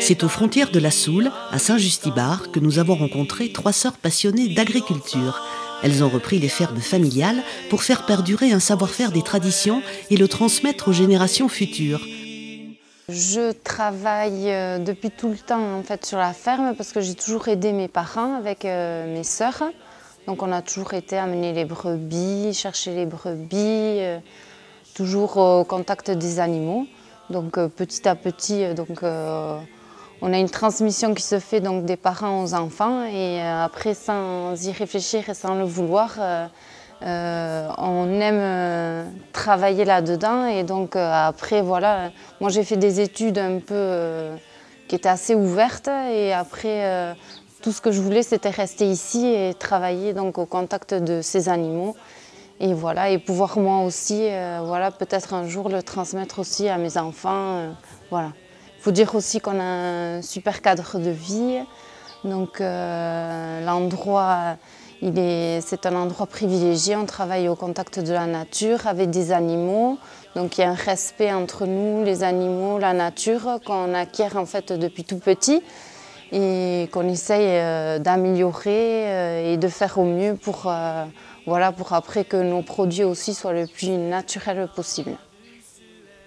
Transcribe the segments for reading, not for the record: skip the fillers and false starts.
C'est aux frontières de la Soule, à Saint-Justibar, que nous avons rencontré 3 sœurs passionnées d'agriculture. Elles ont repris les fermes familiales pour faire perdurer un savoir-faire des traditions et le transmettre aux générations futures. Je travaille depuis tout le temps en fait, sur la ferme parce que j'ai toujours aidé mes parents avec mes sœurs. Donc on a toujours été amener les brebis, chercher les brebis, toujours au contact des animaux. Donc petit à petit, on a une transmission qui se fait donc, des parents aux enfants et après sans y réfléchir et sans le vouloir, on aime travailler là-dedans et donc après voilà, moi j'ai fait des études un peu qui étaient assez ouvertes et après tout ce que je voulais c'était rester ici et travailler donc au contact de ces animaux et voilà et pouvoir moi aussi voilà peut-être un jour le transmettre aussi à mes enfants voilà. Il faut dire aussi qu'on a un super cadre de vie donc l'endroit c'est un endroit privilégié, on travaille au contact de la nature avec des animaux. Donc il y a un respect entre nous, les animaux, la nature qu'on acquiert en fait depuis tout petit et qu'on essaye d'améliorer et de faire au mieux pour, voilà, pour après que nos produits aussi soient le plus naturels possible.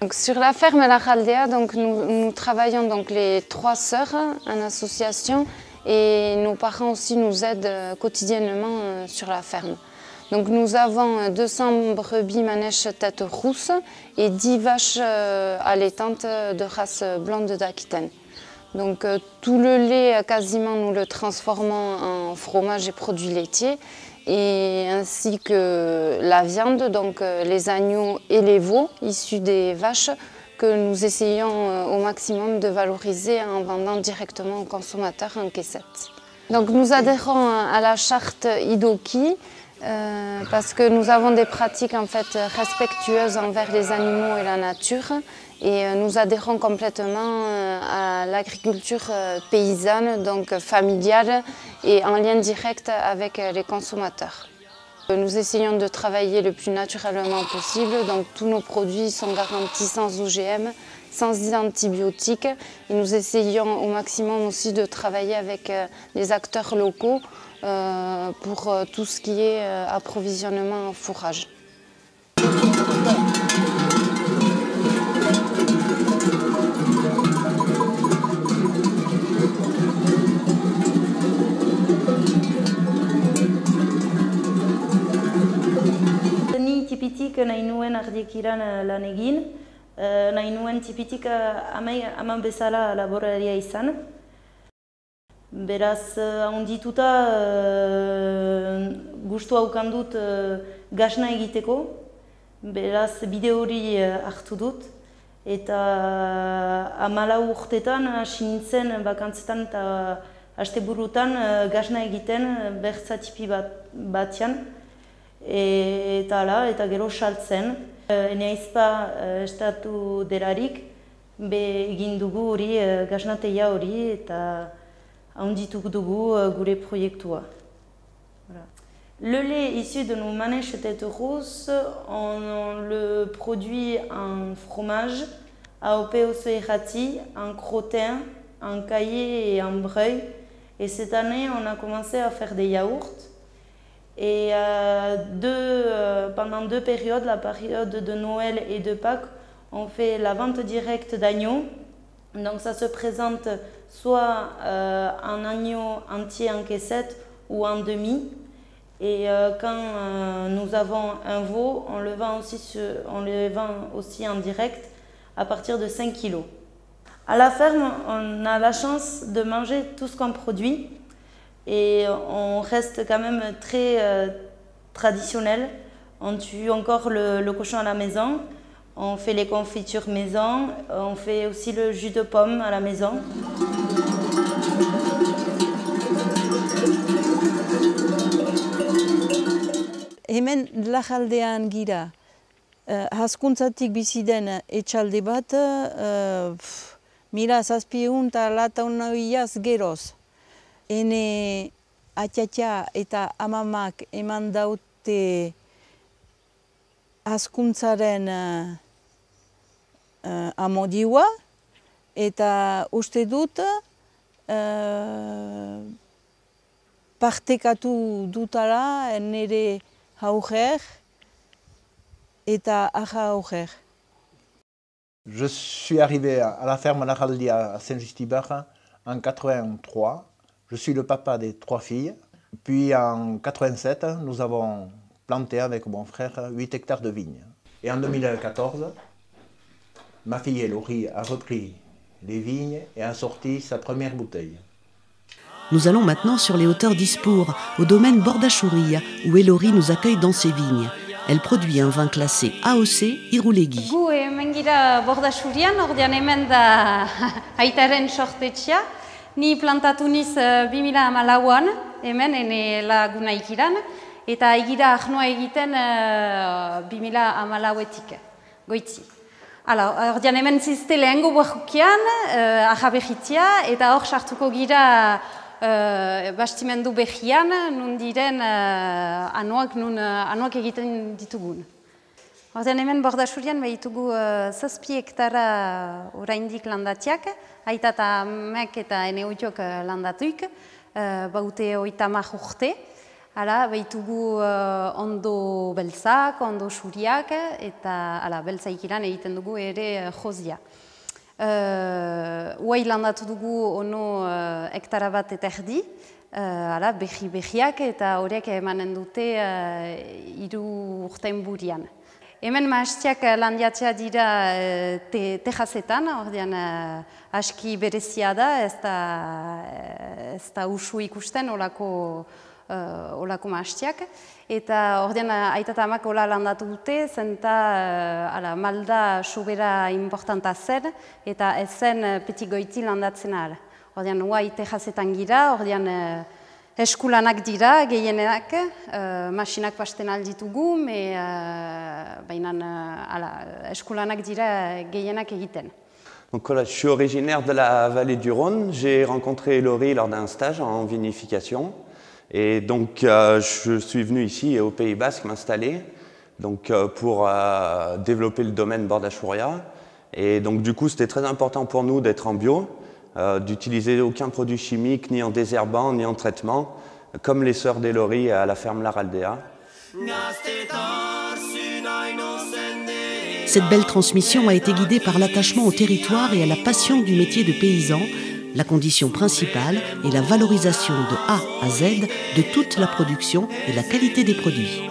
Donc, sur la ferme La Raldea, donc, nous travaillons donc, les 3 sœurs en association. Et nos parents aussi nous aident quotidiennement sur la ferme. Donc nous avons 200 brebis manèches tête rousse et 10 vaches allaitantes de race blonde d'Aquitaine. Donc tout le lait, quasiment, nous le transformons en fromage et produits laitiers, et ainsi que la viande, donc les agneaux et les veaux issus des vaches, que nous essayons au maximum de valoriser en vendant directement aux consommateurs en caissette. Donc nous adhérons à la charte IDOKI parce que nous avons des pratiques en fait, respectueuses envers les animaux et la nature et nous adhérons complètement à l'agriculture paysanne, donc familiale et en lien direct avec les consommateurs. Nous essayons de travailler le plus naturellement possible, donc tous nos produits sont garantis sans OGM, sans antibiotiques. Et nous essayons au maximum aussi de travailler avec les acteurs locaux pour tout ce qui est approvisionnement en fourrage. Tipitik nahi nuen ardiekiran lan egin, nahi nuen tipitik aman bezala laboraria izan. Beraz, handituta gustua ukan dut gasna egiteko, beraz bide hori hartu dut. Eta 14 urtetan hasi nintzen bakantzetan eta asteburutan gasna egiten bertzatipi batean. Eta gero saltzen. Ene aizpa estatu delarik, egin dugu hori gasnateia hori eta handituk dugu gure proiektua. Le lait issu de nos manèches tête rousse, on le produit en fromage, AOP Osso-Errati, en crottin, en caillé et en breuil. Et cette année, on a commencé à faire des yaourts. Et pendant 2 périodes, la période de Noël et de Pâques, on fait la vente directe d'agneaux. Donc ça se présente soit en agneau entier en caissette ou en demi. Et quand nous avons un veau, on le vend aussi en direct à partir de 5 kilos. À la ferme, on a la chance de manger tout ce qu'on produit. Et on reste quand même très traditionnel. On tue encore le cochon à la maison, on fait les confitures maison, on fait aussi le jus de pomme à la maison. Hemen Lajaldean gira, hazkuntzatik bizi den etxalde bat, 1700 eta 1800 geroz. Ene atxatxa eta amamak eman daute hazkuntzaren amodioa, eta uste dut partekatu dutala nire hauger eta aja hauger. Je suis arrivé à la ferme Laraldia à Saint-Just-Ibar en 83. Je suis le papa des 3 filles. Puis en 87, nous avons planté avec mon frère 8 hectares de vignes. Et en 2014, ma fille Elori a repris les vignes et a sorti sa première bouteille. Nous allons maintenant sur les hauteurs d'Ispour, au domaine Bordachouria, où Elori nous accueille dans ses vignes. Elle produit un vin classé AOC Irulegi. Gu hemen gira Bordaxurian, ordean hemen da aitaren sortetxea. Ni plantatu niz 2014an, hemen ene laguna ikiran, eta egira ahnoa egiten 2014etik, goitzi. Ordean hemen zizte lehengo buajukian, ahabehitzia, eta hor sartuko gira bastimendu behian, nun diren anuak egiten ditugun. Ordean hemen Bordaxurian behitugu 7 hektara oraindik landatiak, aita eta mek eta ene utiok landatuik, baute 30 urte. Behitugu ondo beltzak, ondo xuriak, eta beltzaikiran egiten dugu ere jozia. Huai landatu dugu ono hektara bat eta erdi, behiak eta horiek emanen dute 3 urtein burian. Hemen maastiak landiatzea dira tejazetan, ordean aski berezia da, ez da usu ikusten olako maastiak. Eta ordean aita eta amak hola landatu dute, zenta malda sobera importanta zen, eta ez zen peti goiti landatzen ahal. Ordean huai tejazetan gira, ordean eskulanak dira, gehienak, masinak pasten alditugu, baina eskulanak dira gehienak egiten. Donc voilà, je suis originaire de la vallée du Rhône. J'ai rencontré Elori lors d'un stage en vinification. Et donc je suis venu ici au Pays Basque m'installer pour développer le domaine Bordaxouria. Et donc du coup c'était très important pour nous d'être en bio, d'utiliser aucun produit chimique, ni en désherbant, ni en traitement, comme les sœurs d'Elori à la ferme Laraldea. Cette belle transmission a été guidée par l'attachement au territoire et à la passion du métier de paysan. La condition principale est la valorisation de A à Z de toute la production et la qualité des produits.